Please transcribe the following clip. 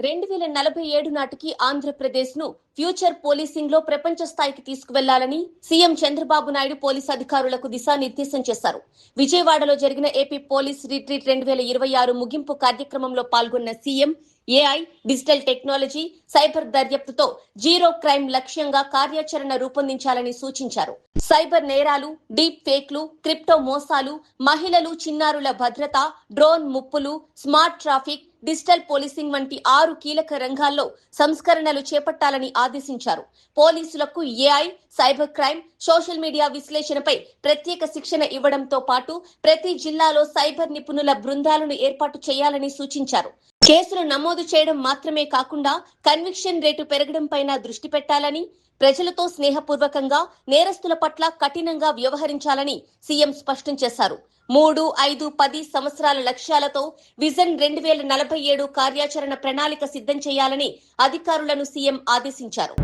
2047 నాటికి ఆంధ్రప్రదేశ్ ను future policing లో ప్రపంచ స్థాయికి తీసుకువెళ్లాలని సీఎం చంద్రబాబు నాయుడు పోలీసు అధికారులకు దిశానిర్దేశం చేశారు. విజయవాడలో జరిగిన ఏపీ పోలీస్ రిట్రీట్ 2026 ముగింపు కార్యక్రమంలో పాల్గొన్న CM AI, digital technology, cyber దర్యాప్తుతో జీరో క్రైమ్ లక్ష్యంగా కార్యాచరణ రూపొందించాలని సూచించారు. సైబర్ నేరాలు, డీప్ ఫేక్లు, క్రిప్టో మోసాలు, మహిళలు, చిన్నారుల భద్రత, డ్రోన్ ముప్పులు, స్మార్ట్ ట్రాఫిక్, డిజిటల్ పోలీసింగ్ వంటి 6 కీలక రంగాల్లో సంస్కరణలు చేపట్టాలని ఆదేశించారు. పోలీసులకు AI, cyber crime, social media విశ్లేషణపై ప్రత్యేక శిక్షణ ఇవ్వడంతో పాటు ప్రతి జిల్లాలో సైబర్ నిపుణుల బృందాలను ఏర్పాటు చేయాలని సూచించారు. కేసులు నమోదు చేయడం మాత్రమే కాకుండా కన్విక్షన్ రేటు పెరగడంపైన దృష్టి పెట్టాలని, ప్రజలతో స్నేహపూర్వకంగా నేరస్తుల పట్ల కఠినంగా వ్యవహరించాలని సీఎం స్పష్టం చేశారు. 3, 5, 10 సంవత్సరాల లక్ష్యాలతో విజన్ 2047 కార్యాచరణ ప్రణాళిక సిద్ధం చేయాలని అధికారులను సీఎం ఆదేశించారు.